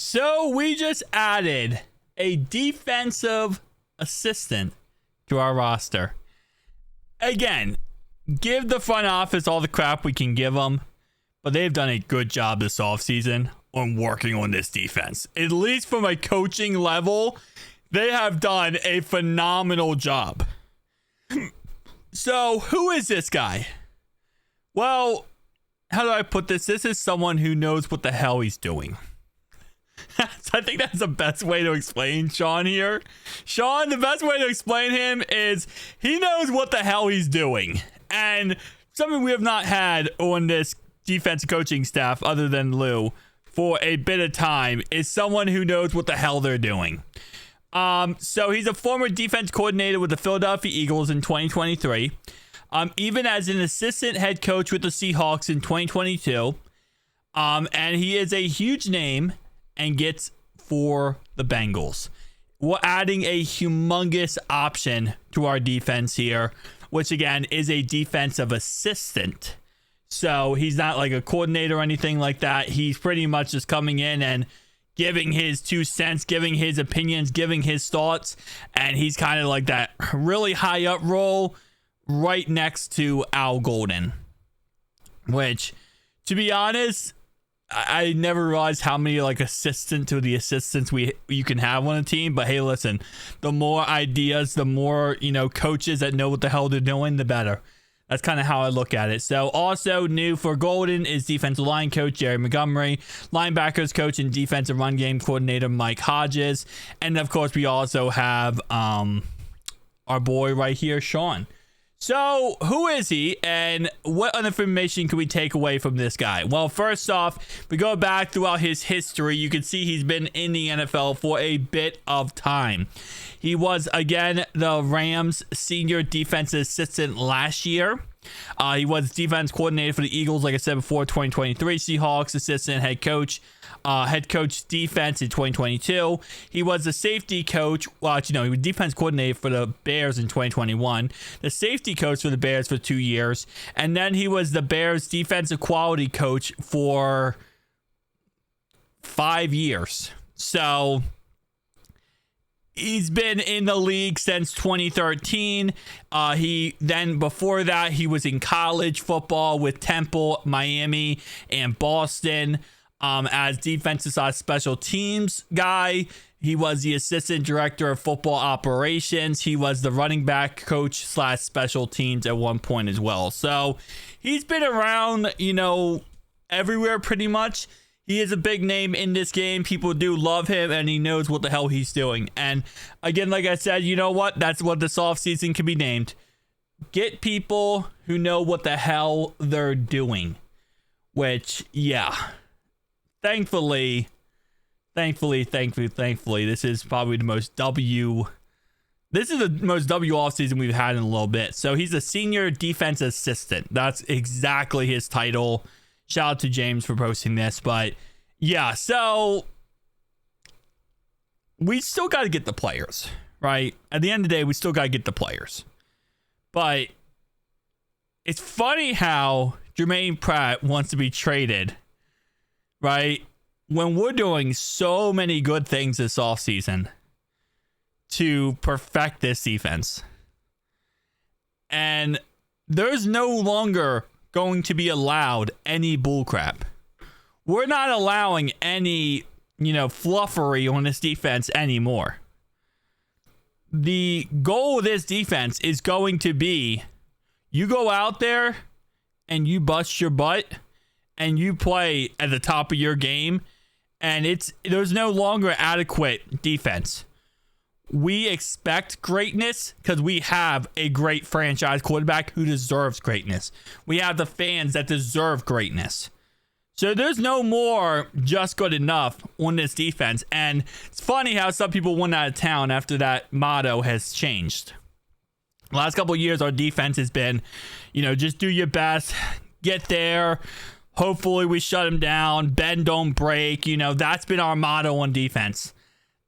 So we just added a defensive assistant to our roster. Again, give the front office all the crap we can give them, but they've done a good job this offseason on working on this defense. At least from a coaching level, they have done a phenomenal job. So who is this guy? Well, how do I put this? This is someone who knows what the hell he's doing. So I think that's the best way to explain Sean here. Sean, the best way to explain him is he knows what the hell he's doing. And something we have not had on this defense coaching staff other than Lou for a bit of time is someone who knows what the hell they're doing. So he's a former defense coordinator with the Philadelphia Eagles in 2023. Even as an assistant head coach with the Seahawks in 2022. And he is a huge name and gets for the Bengals. We're adding a humongous option to our defense here, which again is a defensive assistant. So he's not like a coordinator or anything like that. He's pretty much just coming in and giving his 2 cents, giving his opinions, giving his thoughts. And he's kind of like that really high up role right next to Al Golden, which, to be honest, I never realized how many like assistant to the assistants you can have on a team. But hey, listen, the more ideas, the more, coaches that know what the hell they're doing, the better. That's kind of how I look at it. So also new for Golden is defensive line coach Jerry Montgomery, linebackers coach and defensive run game coordinator Mike Hodges. And of course, we also have our boy right here, Sean. So who is he and what information can we take away from this guy? Well, first off, if we go back throughout his history, you can see he's been in the NFL for a bit of time. He was, again, the Rams senior defensive assistant last year. He was defense coordinator for the Eagles, like I said before, 2023. Seahawks assistant head coach defense in 2022. He was the safety coach. Well, he was defense coordinator for the Bears in 2021. The safety coach for the Bears for 2 years. And then he was the Bears defensive quality coach for 5 years. So he's been in the league since 2013. Before that, he was in college football with Temple, Miami, and Boston. As defensive side special teams guy. He was the assistant director of football operations. He was the running back coach / special teams at one point as well. So he's been around, everywhere pretty much. He is a big name in this game. People do love him, and he knows what the hell he's doing. And again, like I said, you know what? That's what this offseason can be named. Get people who know what the hell they're doing. Which, yeah. Thankfully, this is probably the most W offseason we've had in a little bit. So he's a senior defense assistant. That's exactly his title. Shout out to James for posting this. But yeah, so we still got to get the players, right? At the end of the day, we still got to get the players. But it's funny how Jermaine Pratt wants to be traded, right? When we're doing so many good things this offseason to perfect this defense. And there's no longer going to be allowed any bullcrap. We're not allowing any, fluffery on this defense anymore. The goal of this defense is going to be you go out there and you bust your butt and you play at the top of your game, and there's no longer adequate defense. We expect greatness because we have a great franchise quarterback who deserves greatness. We have the fans that deserve greatness. So there's no more just good enough on this defense. And it's funny how some people went out of town after that motto has changed. The last couple of years, our defense has been, just do your best, get there. Hopefully we shut him down. Bend, don't break. That's been our motto on defense.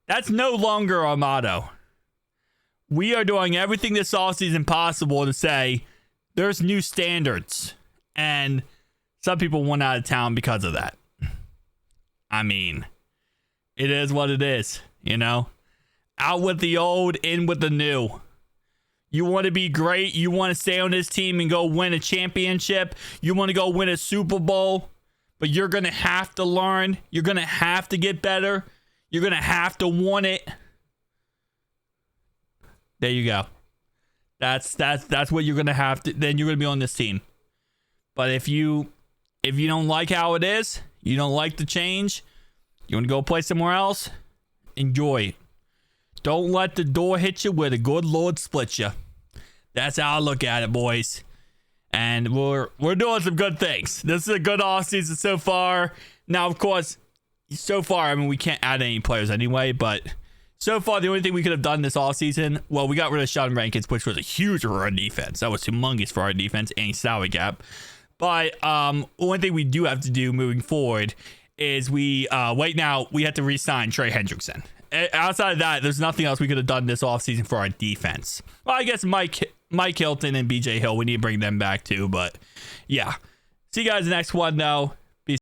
That's no longer our motto. We are doing everything this offseason possible to say there's new standards. And some people went out of town because of that. I mean, It is what it is, you know? Out with the old, in with the new. You want to be great. You want to stay on this team and go win a championship. You want to go win a Super Bowl. But you're going to have to learn. You're going to have to get better. You're going to have to want it. There you go. That's what you're going to have to. Then you're going to be on this team. But if you don't like how it is, you don't like the change, you want to go play somewhere else, enjoy it. Don't let the door hit you where the good Lord splits you. That's how I look at it, boys. And we're doing some good things. This is a good offseason so far. Now, of course, so far, I mean, we can't add any players anyway, but so far, the only thing we could have done this offseason, well, we got rid of Sean Rankins, which was a huge for our defense. That was humongous for our defense and salary cap. But one thing we do have to do moving forward is right now, we have to re-sign Trey Hendrickson. Outside of that, there's nothing else we could have done this offseason for our defense. Well, I guess Mike Hilton and BJ Hill, we need to bring them back too. But yeah. See you guys in the next one, though.